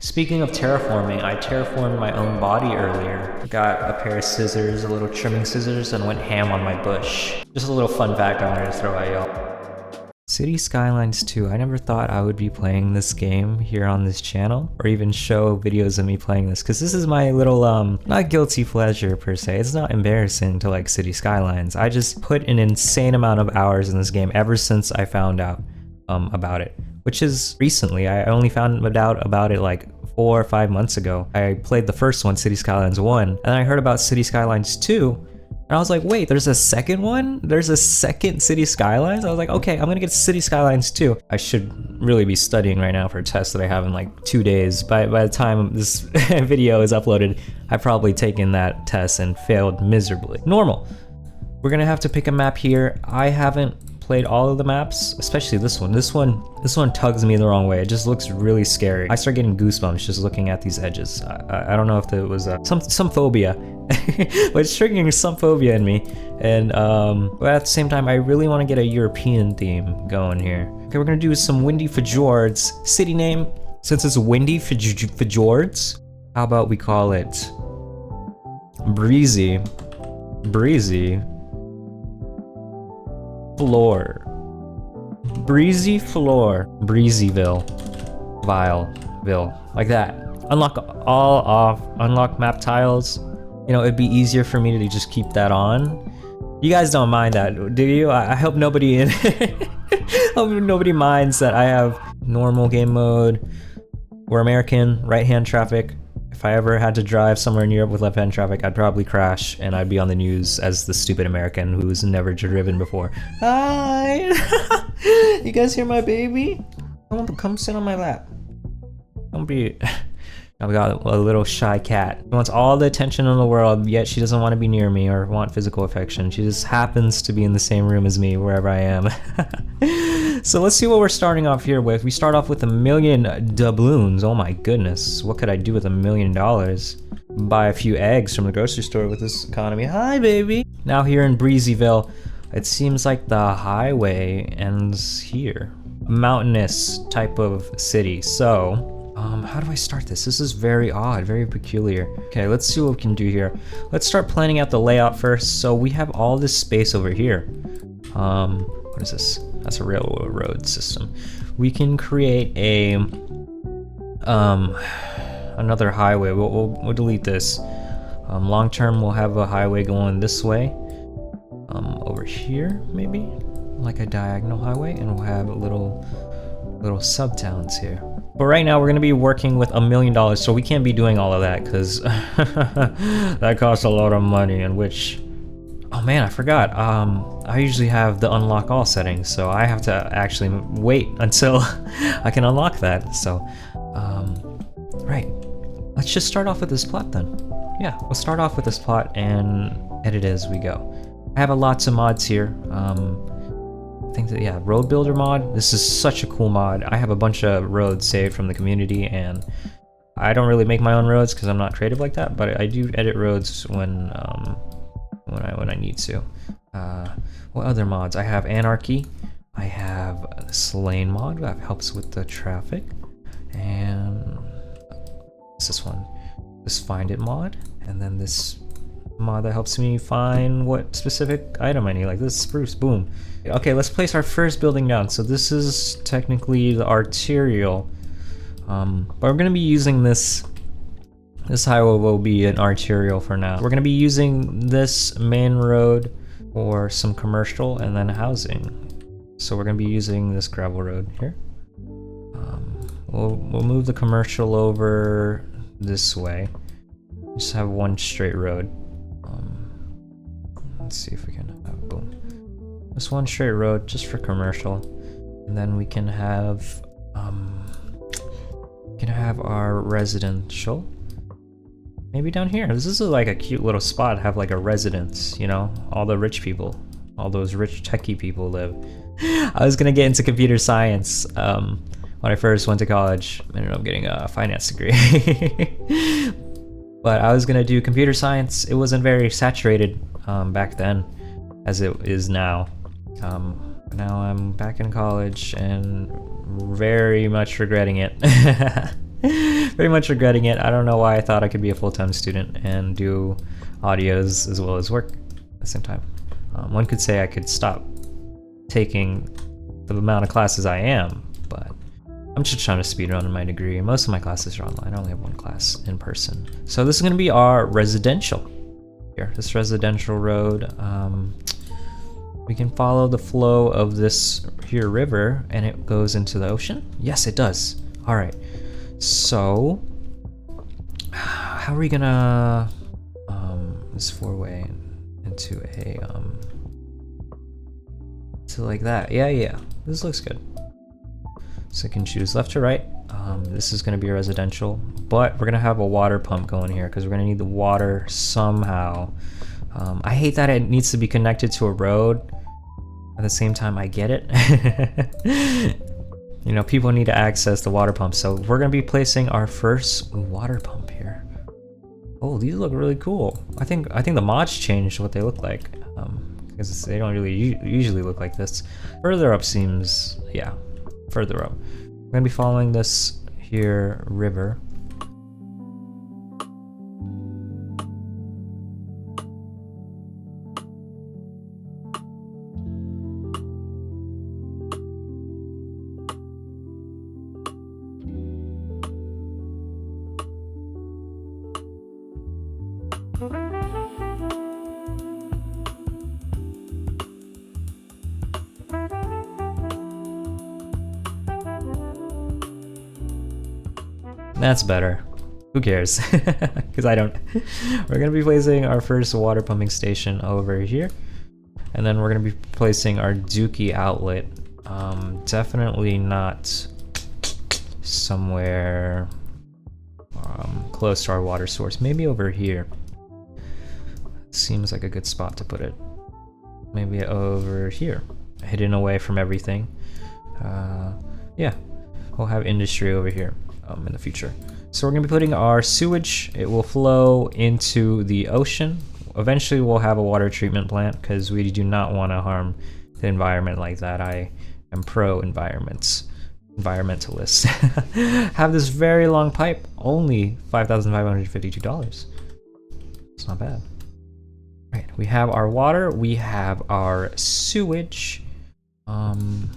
Speaking of terraforming, I terraformed my own body earlier. Got a pair of scissors, a little trimming scissors, and went ham on my bush. Just a little fun fact I wanted to throw at y'all. City Skylines 2, I never thought I would be playing this game here on this channel, or even show videos of me playing this, because this is my little, not guilty pleasure per se. It's not embarrassing to like City Skylines. I just put an insane amount of hours in this game ever since I found out about it. Which is recently. I only found out about it like 4 or 5 months ago. I played the first one, City Skylines 1, and I heard about City Skylines 2, and I was like, wait, there's a second one? There's a second City Skylines? I was like, okay, I'm gonna get City Skylines 2. I should really be studying right now for a test that I have in like 2 days. By the time this video is uploaded, I've probably taken that test and failed miserably. Normal. We're gonna have to pick a map here. I haven't played all of the maps, especially this one. This one tugs me the wrong way. It just looks really scary. I start getting goosebumps just looking at these edges. I don't know if it was some phobia, but it's triggering some phobia in me. And but at the same time, I really want to get a European theme going here. Okay, we're gonna do some Windy Fjords. City name, since it's Windy Fjords, how about we call it Breezy Floor. Breezy Floor. Breezyville. Vileville. Like that. Unlock all off. Unlock map tiles. You know, it'd be easier for me to just keep that on. You guys don't mind that, do you? I hope nobody in hope nobody minds that I have normal game mode. We're American, right-hand traffic. If I ever had to drive somewhere in Europe with left-hand traffic, I'd probably crash and I'd be on the news as the stupid American who's never driven before. Hi! You guys hear my baby? Come sit on my lap. Don't be... I've got a little shy cat. She wants all the attention in the world, yet she doesn't want to be near me or want physical affection. She just happens to be in the same room as me wherever I am. So let's see what we're starting off here with. We start off with $1 million doubloons. Oh my goodness. What could I do with $1 million? Buy a few eggs from the grocery store with this economy. Hi, baby. Now here in Breezyville, it seems like the highway ends here. A mountainous type of city. So, how do I start this? This is very odd, very peculiar. Okay, let's see what we can do here. Let's start planning out the layout first. So we have all this space over here. What is this? That's a railroad system. We can create a another highway. We'll delete this. Long term, we'll have a highway going this way. Over here, maybe like a diagonal highway, and we'll have a little sub-towns here. But right now we're gonna be working with $1 million, so we can't be doing all of that because that costs a lot of money. In which, oh man, I forgot. I usually have the unlock all settings, so I have to actually wait until I can unlock that. So, right. Let's just start off with this plot then. Yeah, we'll start off with this plot and edit as we go. I have lots of mods here. I think that, yeah, road builder mod. This is such a cool mod. I have a bunch of roads saved from the community, and I don't really make my own roads because I'm not creative like that, but I do edit roads when I need to. What other mods? I have Anarchy. I have this lane mod that helps with the traffic, and what's this one? This Find It mod, and then this mod that helps me find what specific item I need, like this spruce. Boom. Okay, let's place our first building down. So this is technically the arterial, but we're gonna be using this highway will be an arterial for now. We're gonna be using this main road for some commercial and then housing. So we're gonna be using this gravel road here. We'll move the commercial over this way. Just have one straight road. Let's see if we can have boom. Just one straight road just for commercial, and then we can have our residential maybe down here. This is like a cute little spot to have like a residence, you know, all the rich people, all those rich techie people live. I was gonna get into computer science when I first went to college. I ended up getting a finance degree. But I was gonna do computer science. It wasn't very saturated back then as it is now. Now I'm back in college and very much regretting it. Very much regretting it. I don't know why I thought I could be a full-time student and do audios as well as work at the same time. One could say I could stop taking the amount of classes I am, but I'm just trying to speedrun my degree. Most of my classes are online. I only have one class in person. So this is going to be our residential here. This residential road. We can follow the flow of this here river, and it goes into the ocean. Yes, it does. All right. So how are we gonna this four-way into a to like that? Yeah. This looks good. So I can choose left to right. This is gonna be a residential, but we're gonna have a water pump going here because we're gonna need the water somehow. I hate that it needs to be connected to a road. At the same time, I get it. You know, people need to access the water pump, so we're gonna be placing our first water pump here. Oh, these look really cool. I think the mods changed what they look like, because they don't really usually look like this. Further up seems, yeah, further up. We're gonna be following this here river. That's better. Who cares? Because I don't. We're gonna be placing our first water pumping station over here, and then we're gonna be placing our Dookie outlet. Definitely not somewhere close to our water source. Maybe over here. Seems like a good spot to put it. Maybe over here, hidden away from everything. Yeah, we'll have industry over here in the future. So we're gonna be putting our sewage. It will flow into the ocean. Eventually we'll have a water treatment plant because we do not want to harm the environment like that. I am pro environmentalist. Have this very long pipe, only $5,552. It's not bad. Right, we have our water, we have our sewage, and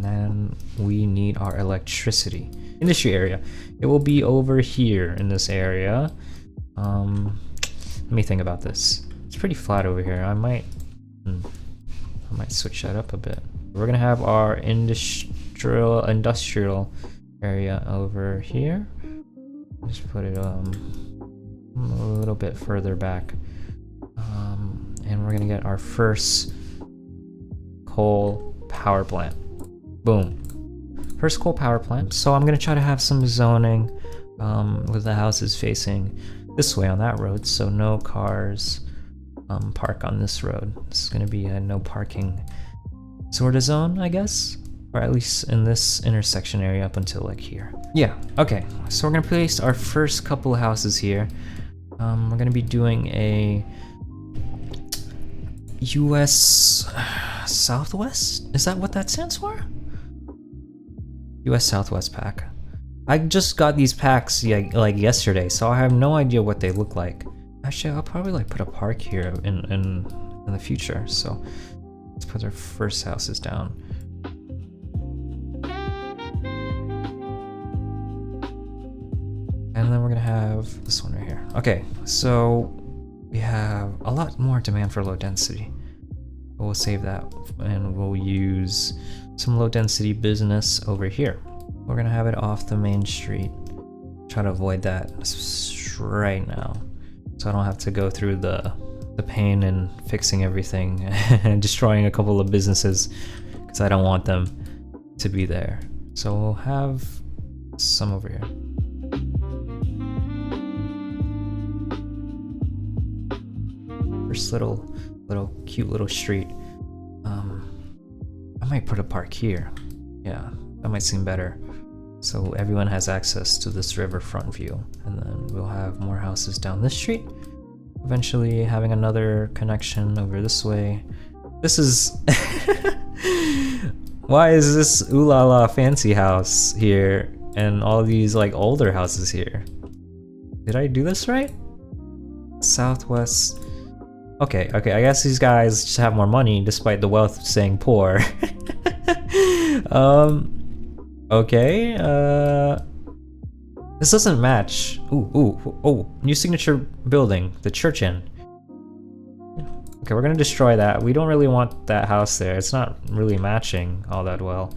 then we need our electricity. Industry area. It will be over here in this area. Let me think about this. It's pretty flat over here. I might switch that up a bit. We're gonna have our industrial area over here. Just put it a little bit further back. And we're gonna get our first coal power plant. Boom. First coal power plant. So I'm gonna try to have some zoning with the houses facing this way on that road, so no cars park on this road. This is gonna be a no parking sort of zone, I guess, or at least in this intersection area up until like here. Yeah, okay, so we're gonna place our first couple of houses here. We're gonna be doing a US Southwest? Is that what that stands for? US Southwest pack. I just got these packs like yesterday, so I have no idea what they look like. Actually, I'll probably like put a park here in the future. So let's put our first houses down. And then we're gonna have this one right here. Okay, so we have a lot more demand for low density. We'll save that and we'll use some low density business over here. We're gonna have it off the main street. Try to avoid that right now, so I don't have to go through the pain and fixing everything and destroying a couple of businesses because I don't want them to be there. So we'll have some over here. First little cute little street. I might put a park here. Yeah, that might seem better. So everyone has access to this riverfront view, and then we'll have more houses down this street. Eventually having another connection over this way. This is why is this ooh la la fancy house here and all these like older houses here. Did I do this right? Southwest. Okay, I guess these guys just have more money despite the wealth saying poor. Okay, this doesn't match. Oh, new signature building, the church inn. Okay, we're gonna destroy that. We don't really want that house there. It's not really matching all that well.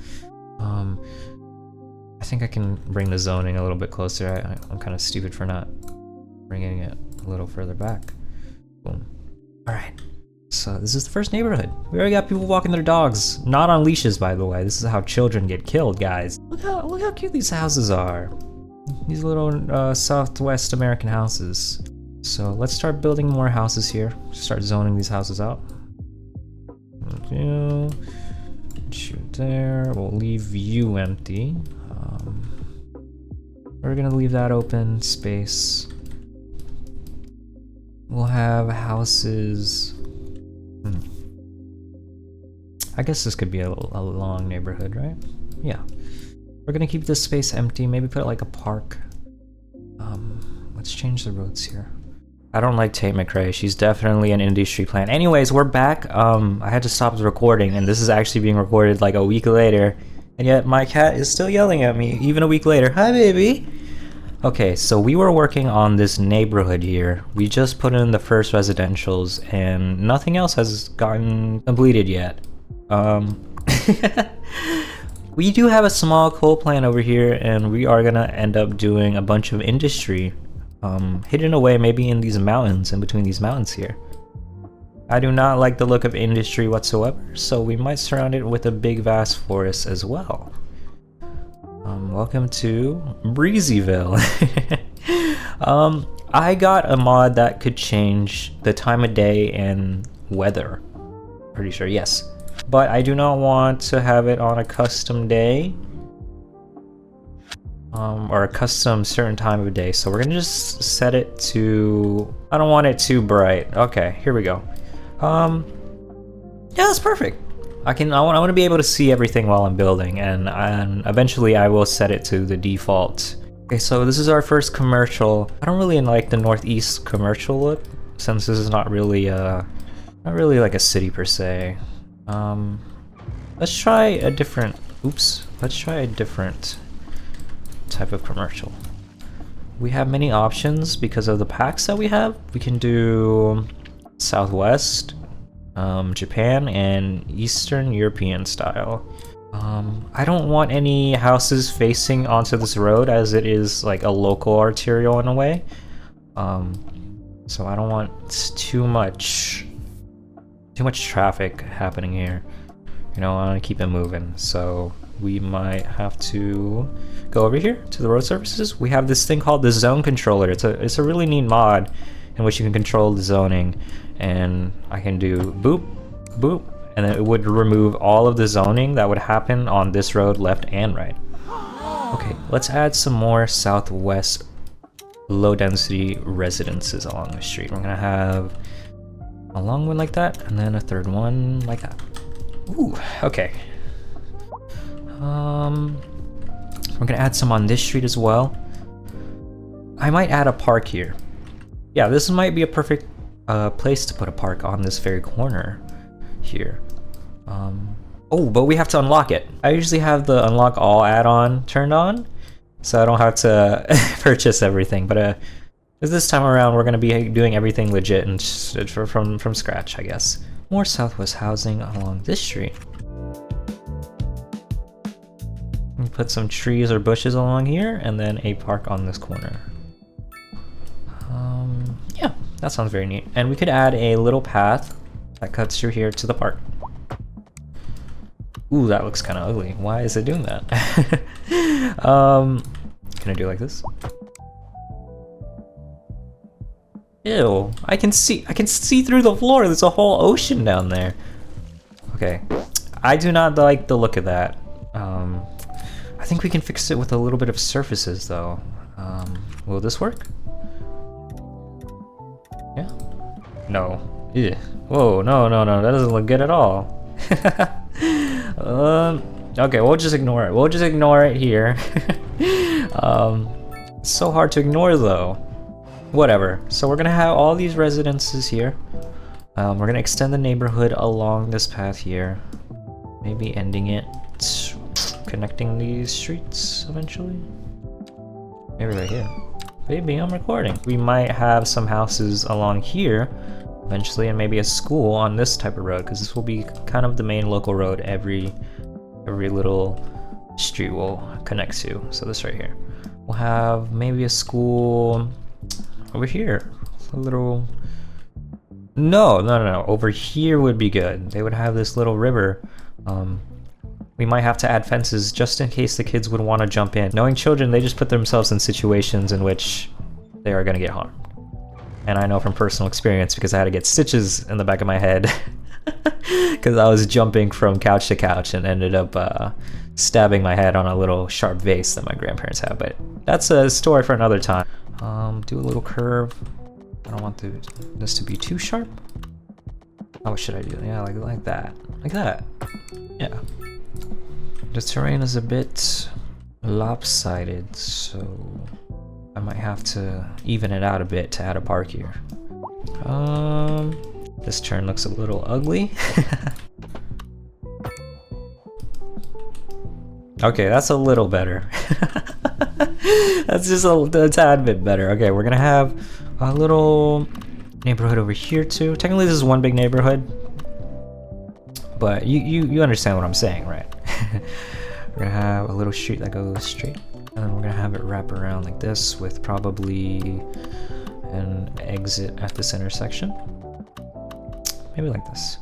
I think I can bring the zoning a little bit closer. I'm kind of stupid for not bringing it a little further back. Boom. Alright, so this is the first neighborhood. We already got people walking their dogs. Not on leashes, by the way. This is how children get killed, guys. Look how cute these houses are. These little Southwest American houses. So let's start building more houses here. Start zoning these houses out. Shoot there. We'll leave you empty. We're gonna leave that open space. We'll have houses. I guess this could be a long neighborhood, right? Yeah. We're gonna keep this space empty. Maybe put like a park. Let's change the roads here. I don't like Tate McRae. She's definitely an industry plant. Anyways, we're back. I had to stop the recording, and this is actually being recorded like a week later. And yet my cat is still yelling at me even a week later. Hi, baby. Okay, so we were working on this neighborhood here. We just put in the first residentials and nothing else has gotten completed yet. We do have a small coal plant over here, and we are gonna end up doing a bunch of industry hidden away maybe in these mountains, in between these mountains here. I do not like the look of industry whatsoever, so we might surround it with a big vast forest as well. Welcome to BREEZYVILE. I got a mod that could change the time of day and weather. Pretty sure, yes. But I do not want to have it on a custom day. Or a custom certain time of day. So we're gonna just set it to... I don't want it too bright. Okay, here we go. Yeah, that's perfect. I want to be able to see everything while I'm building, and eventually I will set it to the default. Okay, so this is our first commercial. I don't really like the northeast commercial look, since this is not really like a city per se. Let's try a different. Let's try a different type of commercial. We have many options because of the packs that we have. We can do Southwest, Japan, and Eastern European style. I don't want any houses facing onto this road, as it is like a local arterial in a way. So I don't want too much traffic happening here. You know, I want to keep it moving. So we might have to go over here to the road surfaces. We have this thing called the zone controller. It's a really neat mod in which you can control the zoning, and I can do boop, boop, and then it would remove all of the zoning that would happen on this road, left and right. Okay, let's add some more Southwest low density residences along the street. We're gonna have a long one like that, and then a third one like that. Ooh, okay. We're gonna add some on this street as well. I might add a park here. Yeah, this might be a perfect place to put a park on this very corner here. Oh, but we have to unlock it. I usually have the unlock all add-on turned on, so I don't have to purchase everything. But this time around, we're gonna be doing everything legit and from scratch, I guess. More Southwest housing along this street. Put some trees or bushes along here, and then a park on this corner. Yeah, that sounds very neat. And we could add a little path that cuts through here to the park. Ooh, that looks kind of ugly. Why is it doing that? Can I do like this? Ew, I can see through the floor. There's a whole ocean down there. Okay, I do not like the look of that. I think we can fix it with a little bit of surfaces though. Will this work? Yeah? No. Ew. Whoa, no, that doesn't look good at all. Okay, we'll just ignore it. We'll just ignore it here. It's so hard to ignore though. Whatever. So we're gonna have all these residences here. We're gonna extend the neighborhood along this path here. Maybe ending it, connecting these streets eventually. Maybe right here. Baby, I'm recording. We might have some houses along here eventually, and maybe a school on this type of road, because this will be kind of the main local road every little street will connect to. So this right here. We'll have maybe a school over here. A little... No. Over here would be good. They would have this little river. We might have to add fences just in case the kids would want to jump in. Knowing children, they just put themselves in situations in which they are going to get harmed. And I know from personal experience because I had to get stitches in the back of my head because I was jumping from couch to couch and ended up stabbing my head on a little sharp vase that my grandparents had. But that's a story for another time. Do a little curve. I don't want this to be too sharp. Oh, what should I do? Yeah, like that. Like that. Yeah. The terrain is a bit lopsided, so I might have to even it out a bit to add a park here. This turn looks a little ugly. Okay, that's a little better. That's just a tad bit better. Okay, we're gonna have a little neighborhood over here too. Technically this is one big neighborhood, but you understand what I'm saying, right? We're gonna have a little street that goes straight, and then we're gonna have it wrap around like this with probably an exit at this intersection. Maybe like this.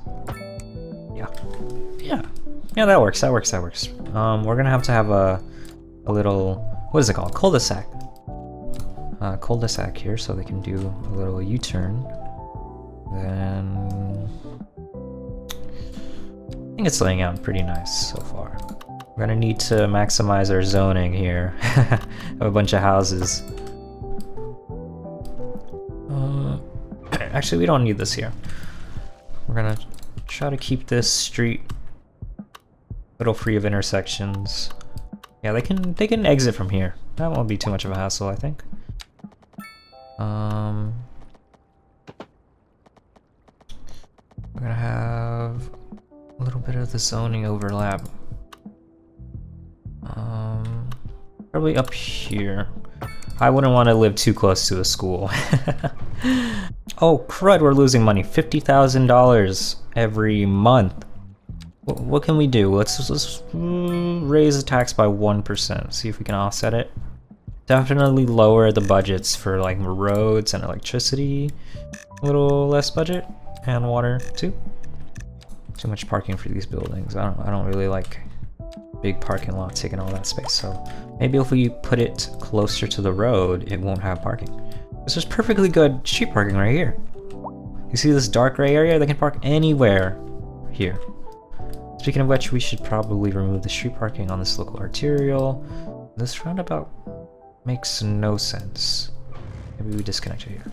Yeah, that works. We're gonna have to have a little, what is it called? Cul-de-sac. Cul-de-sac here, so they can do a little U-turn. Then I think it's laying out pretty nice so far. We're gonna need to maximize our zoning here. Have a bunch of houses. Actually, we don't need this here. We're gonna try to keep this street a little free of intersections. Yeah, they can exit from here. That won't be too much of a hassle, I think. We're gonna have a little bit of the zoning overlap. Probably up here. I wouldn't want to live too close to a school. Oh crud, we're losing money. $50,000 every month. What can we do? Let's raise the tax by 1%. See if we can offset it. Definitely lower the budgets for like roads and electricity. A little less budget, and water too. Too much parking for these buildings. I don't really like big parking lot taking all that space. So maybe if we put it closer to the road, it won't have parking. This is perfectly good street parking right here. You see this dark gray area? They can park anywhere here. Speaking of which, we should probably remove the street parking on this local arterial. This roundabout makes no sense. Maybe we disconnect it here.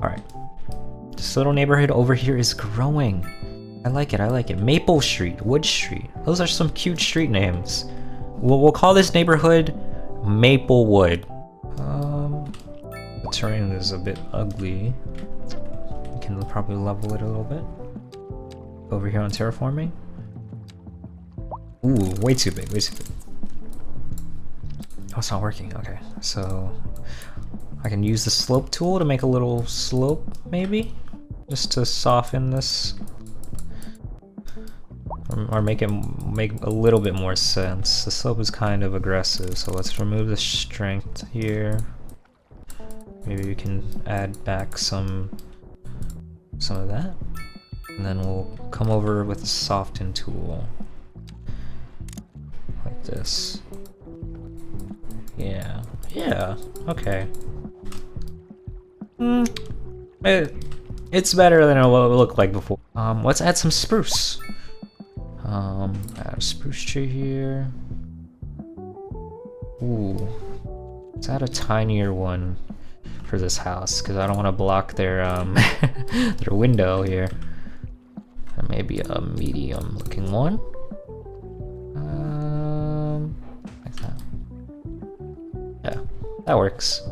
Alright. This little neighborhood over here is growing. I like it. Maple Street, Wood Street. Those are some cute street names. We'll call this neighborhood Maplewood. The terrain is a bit ugly. We can probably level it a little bit. Over here on terraforming. Ooh, way too big. Oh, it's not working. Okay, so I can use the slope tool to make a little slope, maybe? Just to soften this. Or make a little bit more sense. The slope is kind of aggressive, so let's remove the strength here. Maybe we can add back some of that. And then we'll come over with a soften tool. Like this. Yeah, okay. It's better than what it looked like before. Let's add some spruce. Add a spruce tree here. Ooh. Let's add a tinier one for this house, because I don't want to block their their window here. And maybe a medium looking one. Like that. That works.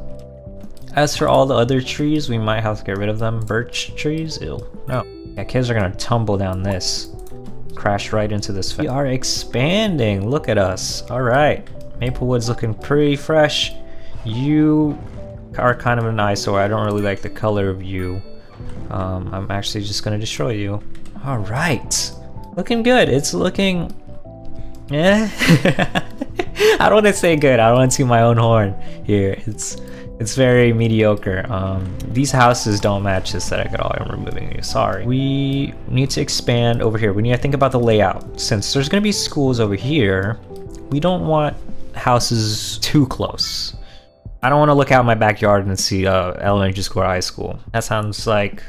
As for all the other trees, we might have to get rid of them. Birch trees? Ew. No. Yeah, kids are gonna tumble down this. Crash right into this. We are expanding. Look at us. Alright. Maplewood's looking pretty fresh. You are kind of an eyesore. I don't really like the color of you. I'm actually just gonna destroy you. Alright. Looking good. It's looking... eh? I don't want to say good. I don't want to toot my own horn here. It's very mediocre. These houses don't match this set at all. I'm removing you. Sorry. We need to expand over here. We need to think about the layout. Since there's going to be schools over here, we don't want houses too close. I don't want to look out my backyard and see elementary school or high school. That sounds like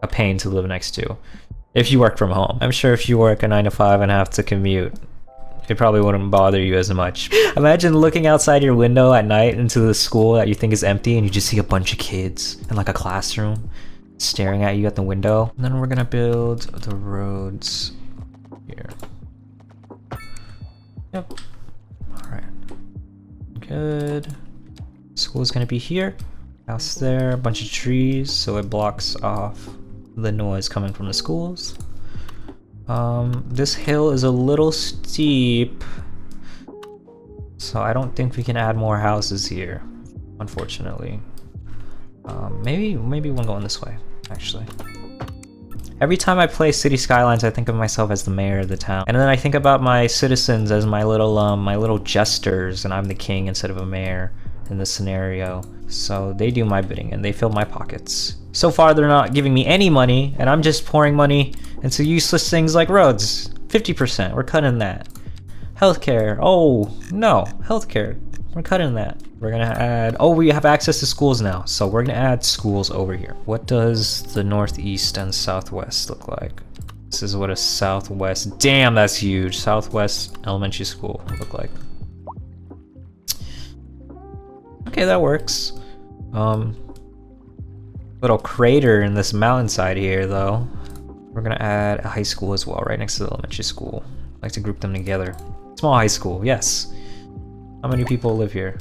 a pain to live next to. If you work from home. I'm sure if you work a 9 to 5 and have to commute, it probably wouldn't bother you as much. Imagine looking outside your window at night into the school that you think is empty and you just see a bunch of kids in like a classroom staring at you at the window. And then we're gonna build the roads here. Yep. Alright. Good. School's gonna be here. House there, a bunch of trees so it blocks off the noise coming from the schools. This hill is a little steep, so I don't think we can add more houses here, unfortunately. Maybe one going this way, actually. Every time I play City Skylines, I think of myself as the mayor of the town, and then I think about my citizens as my little jesters, and I'm the king instead of a mayor in this scenario. So they do my bidding and they fill my pockets. So far they're not giving me any money, and I'm just pouring money into useless things like roads. 50%, we're cutting that. Healthcare, oh no, healthcare, we're cutting that. We're gonna add, oh, we have access to schools now, so we're gonna add schools over here. What does the northeast and southwest look like? This is what a southwest, damn, that's huge. Southwest elementary school would look like. Okay, that works. Little crater in this mountainside here, though. We're gonna add a high school as well, right next to the elementary school. I like to group them together. Small high school, yes. How many people live here?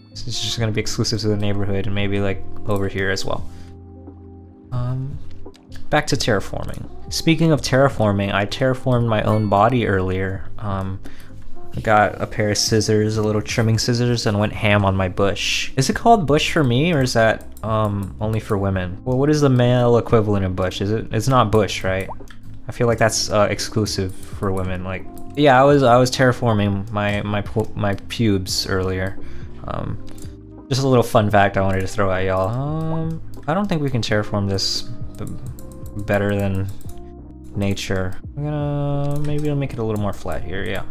This is just gonna be exclusive to the neighborhood and maybe like over here as well. Back to terraforming. Speaking of terraforming, I terraformed my own body earlier. I got a pair of scissors, a little trimming scissors, and went ham on my bush. Is it called bush for me, or is that only for women? Well, what is the male equivalent of bush? Is it? It's not bush, right? I feel like that's exclusive for women. Like, yeah, I was terraforming my pubes earlier. Just a little fun fact I wanted to throw at y'all. I don't think we can terraform this better than nature. I'm gonna maybe I'll make it a little more flat here. Yeah.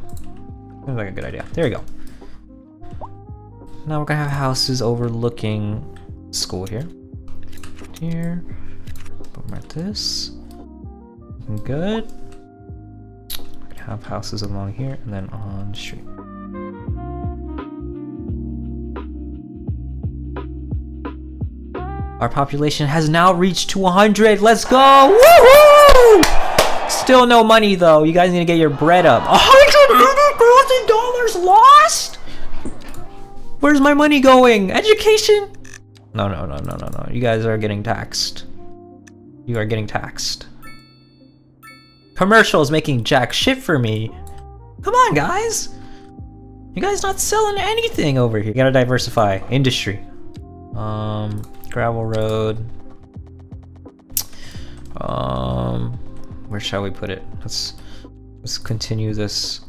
Seems like a good idea. There we go. Now we're gonna have houses overlooking school here. Here. Boom, like this. Looking good. We're gonna have houses along here and then on the street. Our population has now reached 200. Let's go! Woohoo! Still no money though. You guys need to get your bread up. $180,000 lost? Where's my money going? Education? No. You guys are getting taxed. You are getting taxed. Commercials making jack shit for me. Come on, guys. You guys not selling anything over here. You gotta diversify. Industry. Gravel road. Where shall we put it? Let's continue this.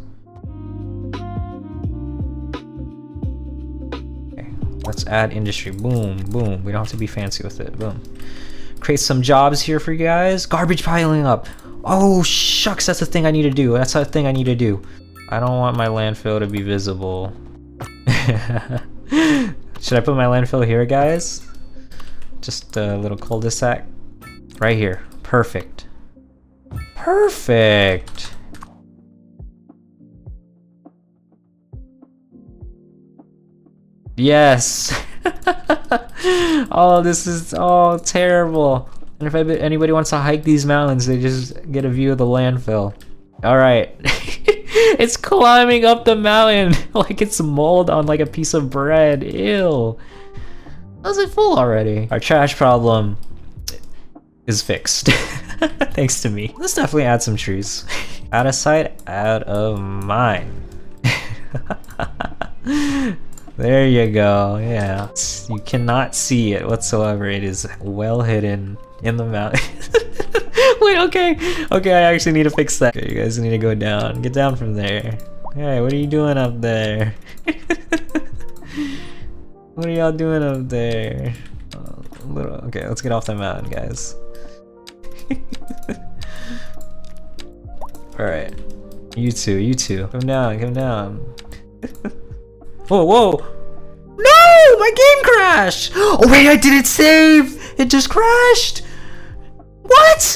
Okay, let's add industry. Boom, boom. We don't have to be fancy with it. Boom. Create some jobs here for you guys. Garbage piling up. Oh shucks, that's the thing I need to do. That's the thing I need to do. I don't want my landfill to be visible. Should I put my landfill here, guys? Just a little cul-de-sac. Right here. Perfect. Perfect. Yes. Oh, this is all terrible. And if anybody wants to hike these mountains, they just get a view of the landfill. All right. It's climbing up the mountain like it's mold on like a piece of bread. Ew. How's it full already? Our trash problem is fixed. Thanks to me. Let's definitely add some trees. Out of sight, out of mind. There you go. Yeah. You cannot see it whatsoever. It is well hidden in the mountain. Wait, okay. Okay, I actually need to fix that. Okay, you guys need to go down. Get down from there. Hey, what are you doing up there? What are y'all doing up there? Okay, let's get off the mountain, guys. Alright. You two. Come down. Whoa, whoa! No! My game crashed! Oh wait, I didn't save! It just crashed! What?